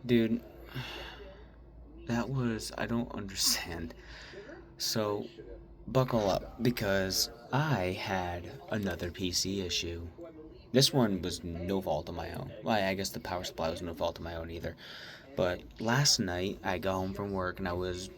Dude, I don't understand. So, buckle up, because I had another PC issue. This one was no fault of my own. Well, I guess the power supply was no fault of my own either. But last night, I got home from work and I was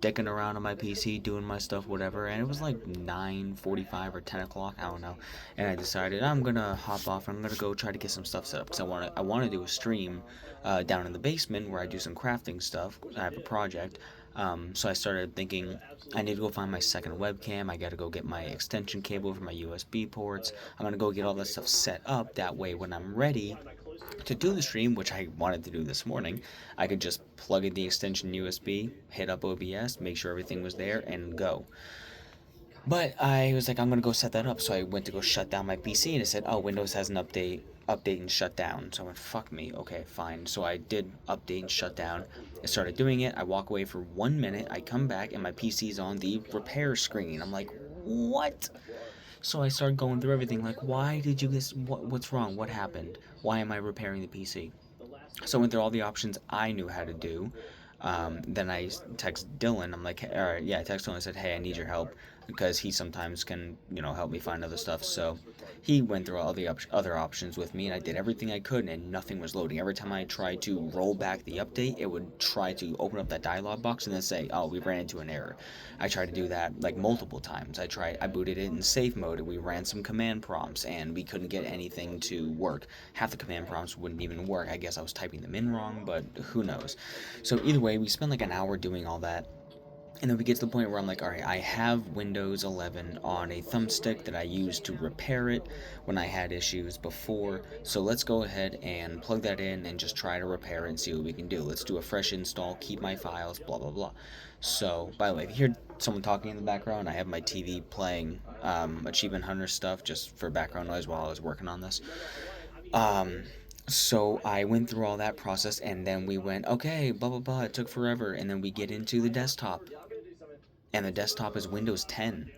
dicking around on my PC, doing my stuff, whatever, and it was like 9:45 or 10 o'clock, I don't know. And I decided I'm gonna hop off and I'm gonna go try to get some stuff set up because I want to do a stream down in the basement where I do some crafting stuff. I have a project. So I started thinking I need to go find my second webcam. I gotta go get my extension cable for my USB ports. I'm gonna go get all that stuff set up. That way, when I'm ready to do the stream, which I wanted to do this morning, I could just plug in the extension USB, hit up OBS, make sure everything was there, and go. But I was like, I'm gonna go set that up. So I went to go shut down my PC, and it said, "Oh, Windows has an update and shut down." So I went, "Fuck me." Okay, fine. So I did update and shut down. I started doing it. I walk away for 1 minute. I come back, and my PC's on the repair screen. I'm like, "What?" So I started going through everything. Like, why did you guys? What's wrong? What happened? Why am I repairing the PC? So I went through all the options I knew how to do. Then I text Dylan. I'm like, all right, yeah. I text Dylan. I said, hey, I need your help because he sometimes can, help me find other stuff. So he went through all the other options with me, and I did everything I could, and nothing was loading. Every time I tried to roll back the update, it would try to open up that dialog box and then say, "Oh, we ran into an error." I tried to do that like multiple times. I booted it in safe mode, and we ran some command prompts, and we couldn't get anything to work. Half the command prompts wouldn't even work. I guess I was typing them in wrong, but who knows. So either way, we spent like an hour doing all that. And then we get to the point where I'm like, all right, I have Windows 11 on a thumbstick that I used to repair it when I had issues before. So let's go ahead and plug that in and just try to repair it and see what we can do. Let's do a fresh install, keep my files, blah, blah, blah. So, by the way, if you hear someone talking in the background, I have my TV playing Achievement Hunter stuff just for background noise while I was working on this. Um, so I went through all that process and then we went, okay, blah, blah, blah. It took forever. And then we get into the desktop and the desktop is Windows 10.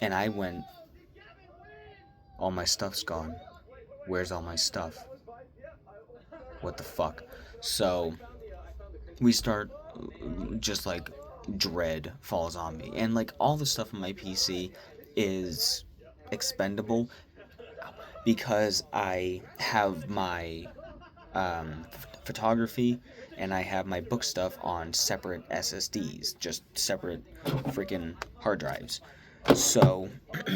And I went, all my stuff's gone. Where's all my stuff? What the fuck? So we start just like dread falls on me. And like all the stuff on my PC is expendable because I have my photography and I have my book stuff on separate SSDs, just separate freaking hard drives. So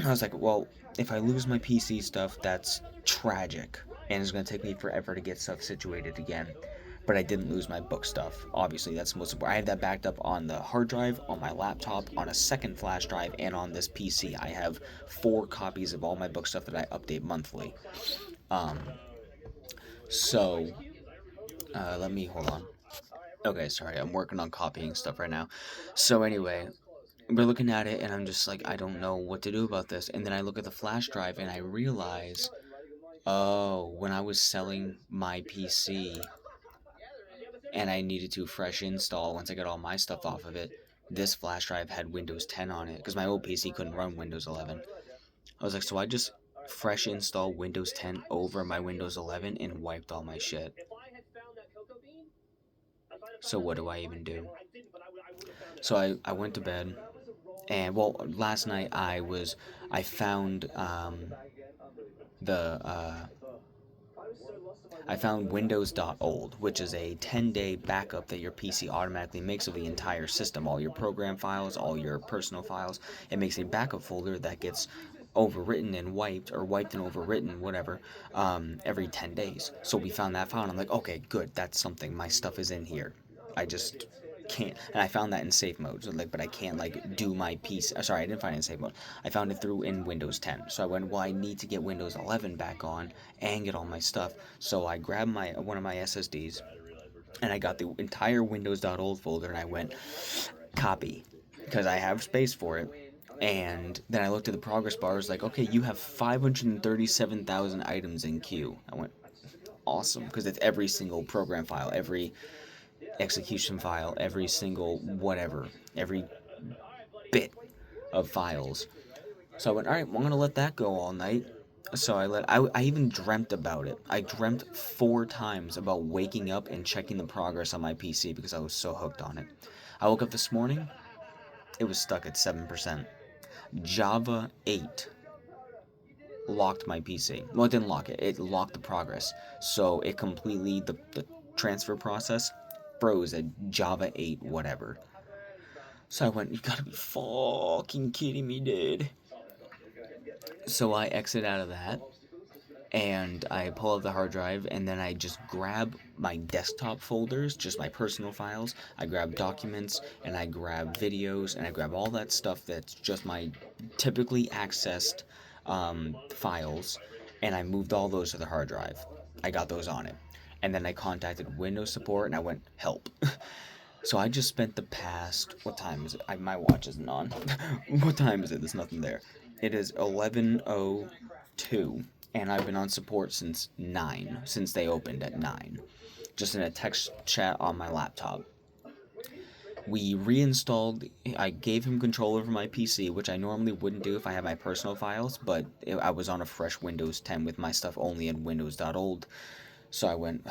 I was like, well, if I lose my PC stuff, that's tragic, and it's gonna take me forever to get stuff situated again. But I didn't lose my book stuff. Obviously, that's the most important. I have that backed up on the hard drive, on my laptop, on a second flash drive, and on this PC. I have 4 copies of all my book stuff that I update monthly. Um, so let me hold on. Okay, sorry, I'm working on copying stuff right now. So anyway, we're looking at it and I'm just like, I don't know what to do about this. And then I look at the flash drive and I realize, oh, when I was selling my PC and I needed to fresh install once I got all my stuff off of it, this flash drive had Windows 10 on it because my old PC couldn't run Windows 11. I was like, so I just fresh installed Windows 10 over my Windows 11 and wiped all my shit. So what do I even do? So I went to bed. And well, last night I found the I found Windows.old, which is a 10-day backup that your PC automatically makes of the entire system, all your program files, all your personal files. It makes a backup folder that gets overwritten and wiped, or wiped and overwritten, whatever, every 10 days. So we found that file, and I'm like, okay, good, that's something. My stuff is in here. I just can't, and I found that in safe mode. So like, but I can't like do my piece. Sorry, I didn't find it in safe mode. I found it through in Windows 10. So I went, well, I need to get Windows 11 back on and get all my stuff. So I grabbed my one of my SSDs and I got the entire Windows.old folder and I went copy because I have space for it. And then I looked at the progress bar. It was like, okay, you have 537,000 items in queue. I went, awesome, because it's every single program file, every execution file, every single whatever, every bit of files. So I went, all right, well, I'm gonna let that go all night. So I even dreamt about it. I dreamt 4 times about waking up and checking the progress on my PC because I was so hooked on it. I woke up this morning, it was stuck at 7%. Java 8 locked my PC. Well, it didn't lock it, it locked the progress. So it completely, the transfer process froze at Java 8 whatever. So I went, you gotta be fucking kidding me, dude. So I exit out of that and I pull out the hard drive and then I just grab my desktop folders, just my personal files. I grab documents and I grab videos and I grab all that stuff that's just my typically accessed files, and I moved all those to the hard drive. I got those on it. And then I contacted Windows support and I went, help. So I just spent the past, what time is it? My watch isn't on. What time is it? There's nothing there. It is 11:02, and I've been on support since 9, since they opened at 9. Just in a text chat on my laptop. We reinstalled, I gave him control over my PC, which I normally wouldn't do if I had my personal files, but I was on a fresh Windows 10 with my stuff only in Windows.old. So I went,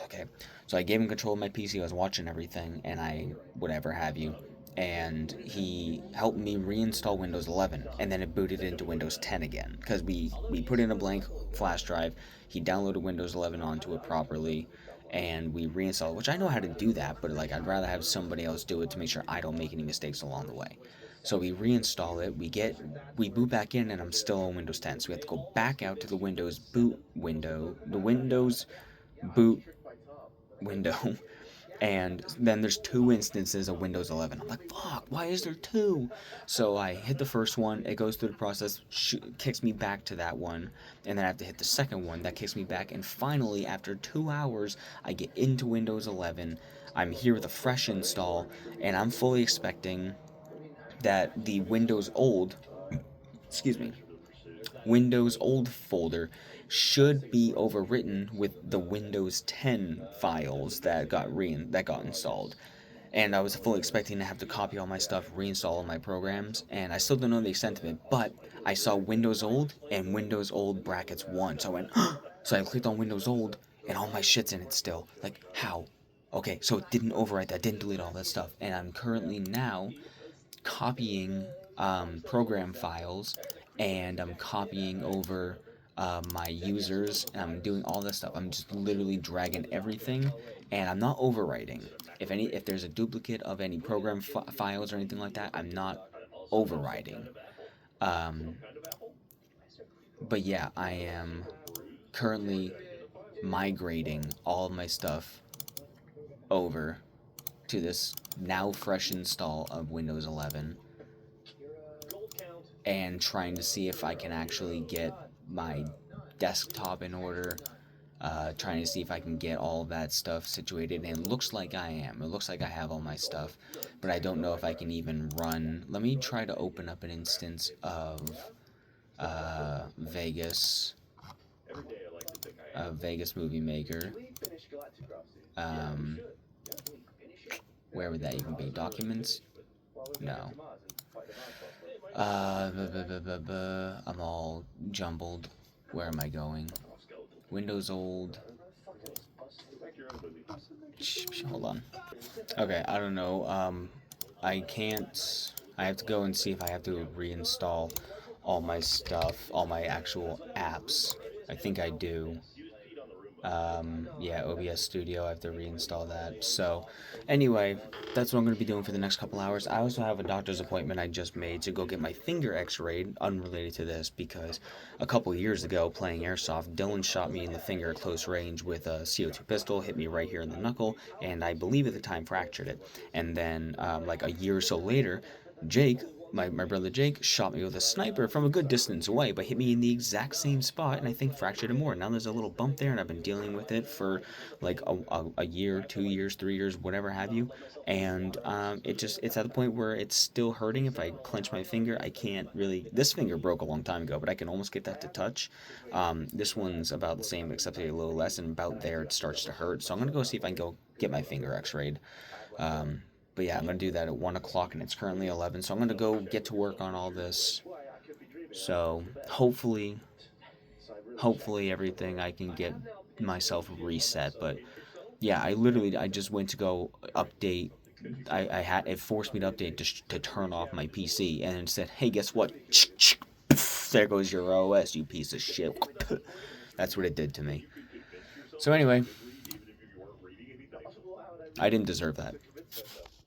okay. So I gave him control of my PC. I was watching everything, and I whatever have you. And he helped me reinstall Windows 11, and then it booted into Windows 10 again because we put in a blank flash drive. He downloaded Windows 11 onto it properly, and we reinstalled it, which I know how to do that, but like I'd rather have somebody else do it to make sure I don't make any mistakes along the way. So we reinstall it. We boot back in, and I'm still on Windows 10. So we have to go back out to the Windows boot window, the Windows boot window, and then there's 2 instances of Windows 11. I'm like, fuck, why is there 2? So I hit the first one, it goes through the process, kicks me back to that one, and then I have to hit the second one, that kicks me back, and finally, after 2 hours, I get into Windows 11. I'm here with a fresh install, and I'm fully expecting that the excuse me, Windows old folder should be overwritten with the Windows 10 files that got installed. And I was fully expecting to have to copy all my stuff, reinstall all my programs, and I still don't know the extent of it, but I saw Windows old and Windows old brackets 1, so I went, so I clicked on Windows old, and all my shit's in it still. Like, how? Okay, so it didn't overwrite that, didn't delete all that stuff, and I'm currently now copying program files, and I'm copying over my users, and I'm doing all this stuff. I'm just literally dragging everything, and I'm not overwriting. If there's a duplicate of any program files or anything like that, I'm not overwriting. Um, but yeah, I am currently migrating all of my stuff over to this now fresh install of Windows 11, and trying to see if I can actually get my desktop in order, trying to see if I can get all that stuff situated, and it looks like I am. It looks like I have all my stuff, but I don't know if I can even run. Let me try to open up an instance of Vegas, Vegas Movie Maker. Um, where would that even be? Documents? No. I'm all jumbled. Where am I going? Windows old. Hold on. Okay, I don't know. I can't. I have to go and see if I have to reinstall all my stuff, all my actual apps. I think I do. Yeah, OBS Studio, I have to reinstall that. So, anyway, that's what I'm going to be doing for the next couple hours. I also have a doctor's appointment I just made to go get my finger x-rayed, unrelated to this, because a couple years ago, playing Airsoft, Dylan shot me in the finger at close range with a CO2 pistol, hit me right here in the knuckle, and I believe at the time fractured it. And then, like a year or so later, Jake, my brother Jake, shot me with a sniper from a good distance away, but hit me in the exact same spot, and I think fractured it more. Now there's a little bump there, and I've been dealing with it for like a year, 2 years, 3 years, whatever have you. And it's at the point where it's still hurting. If I clench my finger, I can't really. This finger broke a long time ago, but I can almost get that to touch. This one's about the same, except a little less, and about there it starts to hurt. So I'm gonna go see if I can go get my finger x-rayed. But yeah, I'm going to do that at 1 o'clock, and it's currently 11, so I'm going to go get to work on all this. So, hopefully, Hopefully everything I can get myself reset, but yeah, I just went to go update. I had it forced me to update to turn off my PC, and it said, "Hey, guess what? There goes your OS, you piece of shit." That's what it did to me. So anyway, I didn't deserve that.